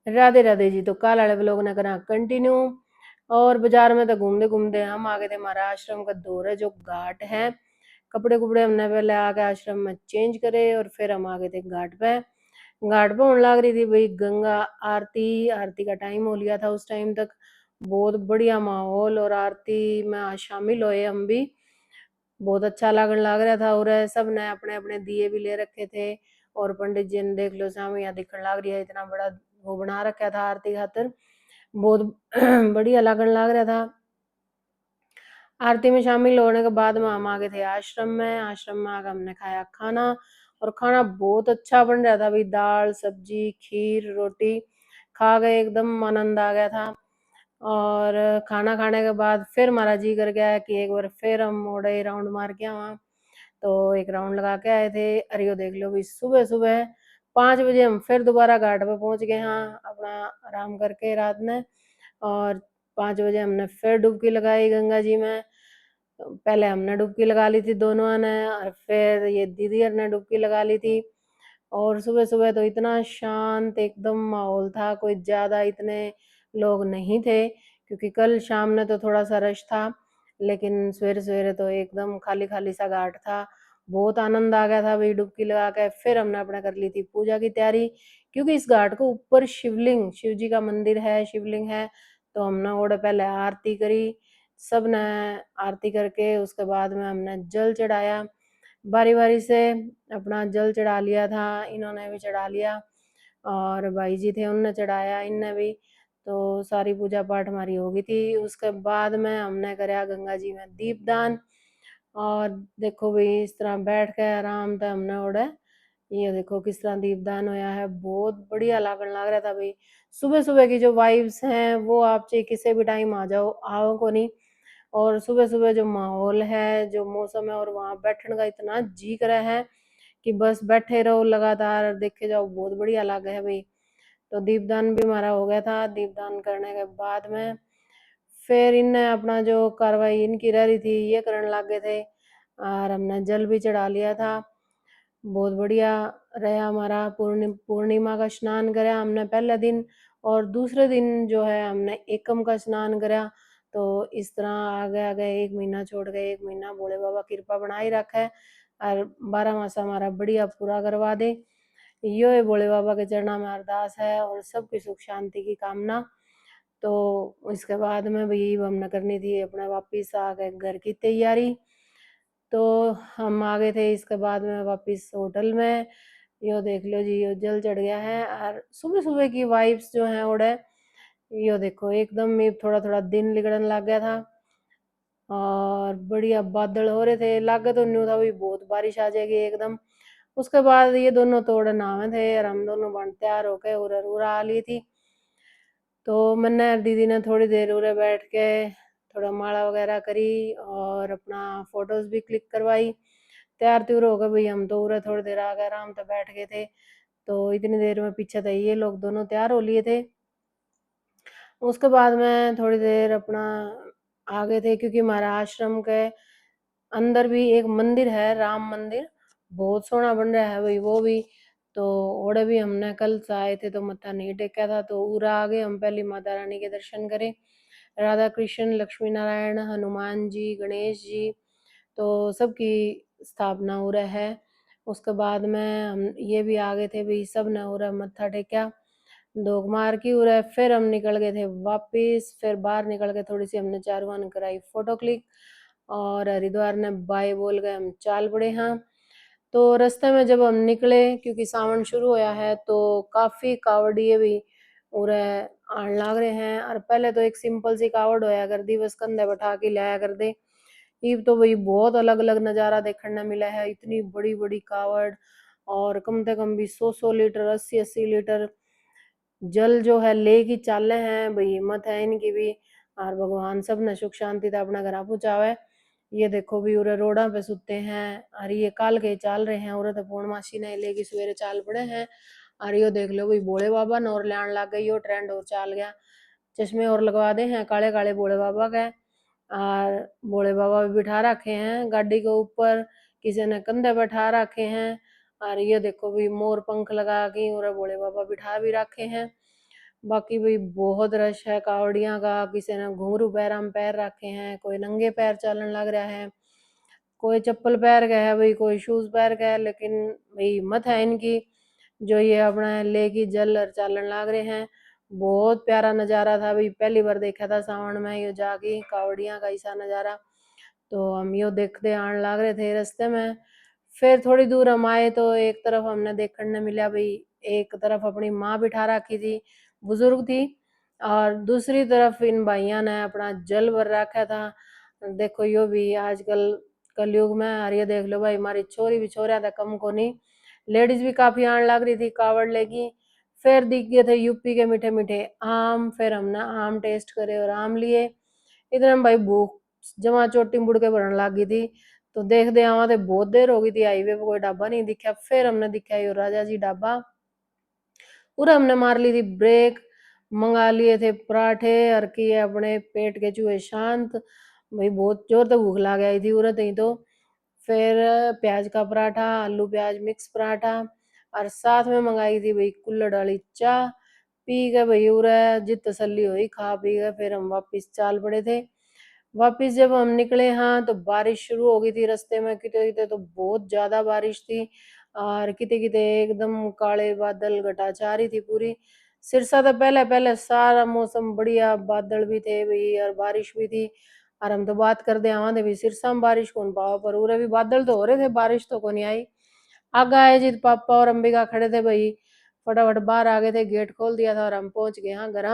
राधे राधे जी। तो कल वाले ब्लॉग ने करा कंटिन्यू। और बाजार में तो घूमते घूमते हम आ गए थे हमारा आश्रम का दौर है जो घाट है। कपड़े कुपड़े हमने पहले आके आश्रम में चेंज करे और फिर हम आ गए थे घाट पे। घाट पे होने लग रही थी भाई गंगा आरती। आरती का टाइम हो लिया था उस टाइम तक। बहुत बढ़िया माहौल और आरती में आज शामिल हुए हम भी। बहुत अच्छा लगन लग रहा था और सब ने अपने अपने दिए भी ले रखे थे। और पंडित जी ने देख लो सामने यहाँ दिखने लग रही है इतना बड़ा वो बना रखा था आरती खातर। बहुत बढ़िया लगन लग रहा था। आरती में शामिल होने के बाद में हम आ गए थे आश्रम में। आश्रम में आकर हमने खाया खाना। और खाना बहुत अच्छा बन रहा था भाई, दाल सब्जी खीर रोटी खा गए, एकदम आनंद आ गया था। और खाना खाने के बाद फिर हमारा जी कर गया कि एक बार फिर हम मोड़े राउंड मार के वहाँ। तो एक राउंड लगा के आए थे। अरे यो देख लो भाई, सुबह सुबह 5 बजे हम फिर दोबारा घाट पे पहुंच गए हाँ अपना आराम करके रात में। और 5 बजे हमने फिर डुबकी लगाई गंगा जी में। पहले हमने डुबकी लगा ली थी दोनों ने और फिर ये दीदी और ने डुबकी लगा ली थी। और सुबह सुबह तो इतना शांत एकदम माहौल था, कोई ज्यादा इतने लोग नहीं थे क्योंकि कल शाम में तो थोड़ा सा रश था। लेकिन सवेरे सवेरे तो एकदम खाली खाली सा घाट था। बहुत आनंद आ गया था भाई डुबकी लगा के। फिर हमने अपना कर ली थी पूजा की तैयारी क्योंकि इस घाट को ऊपर शिवलिंग शिव जी का मंदिर है, शिवलिंग है। तो हमने ओड़े पहले आरती करी। सब ने आरती करके उसके बाद में हमने जल चढ़ाया बारी बारी से। अपना जल चढ़ा लिया था, इन्होंने भी चढ़ा लिया और भाई जी थे उनने चढ़ाया, इनने भी। तो सारी पूजा पाठ हमारी हो गई थी। उसके बाद में हमने कराया गंगा जी में दीपदान। और देखो भाई इस तरह बैठ के आराम से हमने ओढ़े। ये देखो किस तरह दीपदान होया है, बहुत बढ़िया लागन लग रहा था भाई। सुबह सुबह की जो वाइब्स हैं वो आप चाहे किसी भी टाइम आ जाओ आओ को नहीं। और सुबह सुबह जो माहौल है जो मौसम है और वहां बैठने का इतना जी कर है कि बस बैठे रहो लगातार देखे जाओ, बहुत बढ़िया लगा है भाई। तो दीपदान भी हमारा हो गया था। दीपदान करने के बाद में फिर इनने अपना जो कार्रवाई इनकी रह रही थी ये करने लग गए थे। और हमने जल भी चढ़ा लिया था। बहुत बढ़िया रहा हमारा। पूर्णिमा का स्नान करा हमने पहले दिन। और दूसरे दिन जो है हमने एकम का स्नान करा। तो इस तरह आगे आगे 1 महीना छोड़ के 1 महीना भोले बाबा कृपा बनाई रखे और 12 मासा हमारा बढ़िया पूरा करवा दे। यो है भोले बाबा के चरणों में अरदास है और सबकी सुख शांति की कामना। तो इसके बाद में भी हमने करनी थी अपने वापिस आ गए घर की तैयारी। तो हम आ गए थे इसके बाद में वापिस होटल में। यो देख लो जी, यो जल चढ़ गया है और सुबह सुबह की वाइब्स जो है उड़े। यो देखो एकदम में थोड़ा थोड़ा दिन निकलने लग गया था और बढ़िया बादल हो रहे थे। लागे तो न्यू था भी बहुत बारिश आ जाएगी एकदम। उसके बाद ये दोनों तोड़ नहावे थे और हम दोनों बन तैयार होके उरा उरा आ ली थी। तो मैंने और दीदी ने थोड़ी देर उरे बैठ के थोड़ा माला वगैरह करी और अपना फोटोज भी क्लिक करवाई। तैयार त्यूर हो गए भाई, हम तो उरे थोड़ी देर आ गए आराम से बैठ गए थे। तो इतनी देर में पीछे थे ये लोग दोनों तैयार हो लिए थे। उसके बाद में थोड़ी देर अपना आ गए थे क्योंकि हमारा आश्रम के अंदर भी एक मंदिर है, राम मंदिर। बहुत सोहना बन रहा है भाई वो भी। तो ओड़े भी हमने कल से आए थे तो मत्था नहीं टेका था तो उरा आ गए हम पहले माता रानी के दर्शन करें। राधा कृष्ण लक्ष्मी नारायण हनुमान जी गणेश जी तो सबकी स्थापना उरा है। उसके बाद में हम ये भी आ गए थे भाई, सब ने उरा मत्था टेका दोग मार की उरा। फिर हम निकल गए थे वापिस। फिर बाहर निकल के थोड़ी सी हमने चारवान कराई फोटो क्लिक और हरिद्वार ने बाय बोल गए हम चाल पड़े हाँ। तो रास्ते में जब हम निकले क्योंकि सावन शुरू होया है तो काफी कावड़िए भी उरे आन लाग रहे हैं। और पहले तो एक सिंपल सी कावड़ होया कर दी, बस कंधे बैठा के लाया कर दे। इब तो भाई बहुत अलग अलग नजारा देखने को मिला है, इतनी बड़ी बड़ी कावड़ और कम से कम भी 100 100 लीटर 80 80 लीटर जल जो है लेके चाले हैं भाई। हिम्मत है इनकी भी। और भगवान सब ने सुख शांति तो अपना घर पहुंचावे। ये देखो भी उरे रोडा पे सुते हैं और ये काल के चाल रहे हैं। उरे तो पूर्णमासी ने लेके सवेरे चाल पड़े हैं। और यो देख लो भाई भोले बाबा ने और लान लग गई, यो ट्रेंड और चाल गया। चश्मे और लगवा दे हैं काले काले भोले बाबा के। और भोले बाबा भी बिठा रखे हैं गाड़ी के ऊपर, किसी ने कंधे बैठा रखे हैं। और ये देखो भी मोर पंख लगा के और भोले बाबा बिठा भी रखे हैं। बाकी भाई बहुत रश है कावड़ियाँ का, किसी ने घुंघरू पैरां में पैर रखे हैं, कोई नंगे पैर चलन लग रहा है, कोई चप्पल पैर का है भाई, कोई शूज पैर का है। लेकिन भाई हिम्मत है इनकी जो ये अपना लेके जल और चालन लाग रहे हैं। बहुत प्यारा नज़ारा था भाई, पहली बार देखा था सावन में यो जाके कावड़ियाँ का ऐसा नज़ारा। तो हम यो देखते आने लग रहे थे रास्ते में। फिर थोड़ी दूर हम आए तो एक तरफ हमने देखने मिला भाई, एक तरफ अपनी माँ बिठा रखी थी, बुजुर्ग थी, और दूसरी तरफ इन भाइयों ने अपना जल भर रखा था। देखो यो भी आजकल कलयुग में, और ये देख लो भाई हमारी छोरी भी छोरा था कम को नहीं, लेडीज भी काफी आने लग रही थी कावड़ लेगी। फिर दिख गए थे यूपी के मीठे मीठे आम, फिर हमने आम टेस्ट करे और आम लिए। इधर में भाई भूख जमा चोटी मुड़ के भरने लग गई थी। तो देखते आवा थे बहुत देर हो गई थी, हाईवे पे कोई ढाबा नहीं दिखा। फिर हमने दिखा यो राजा जी ढाबा, पूरा हमने मार ली थी ब्रेक, मंगा लिए थे पराठे और किए अपने पेट के चूहे शांत। भाई बहुत जोर तक भूख लग आई थी उरत ही तो। फिर प्याज का पराठा, आलू प्याज मिक्स पराठा, और साथ में मंगाई थी भाई कुल्हड़ वाली चाय। पी के भाई उरे जित तसल्ली हुई खा पी के फिर हम वापिस चाल पड़े थे। वापिस जब हम निकले हाँ तो बारिश शुरू हो गई थी रास्ते में, किते किते तो बहुत ज्यादा बारिश थी, और किते किते एकदम काले बादल घटा छा रही थी पूरी। सिरसा तो पहले पहले सारा मौसम बढ़िया, बादल भी थे भाई और बारिश भी थी। और हम तो बात कर दे आवा थे भी सिरसा में बारिश कौन पावा, पर उरे भी बादल तो हो रहे थे, बारिश तो कौन आई। आगे आए जी पापा और अंबिका खड़े थे भाई, फटाफट बाहर आ गए थे, गेट खोल दिया था और हम पहुंच गए हाँ घर।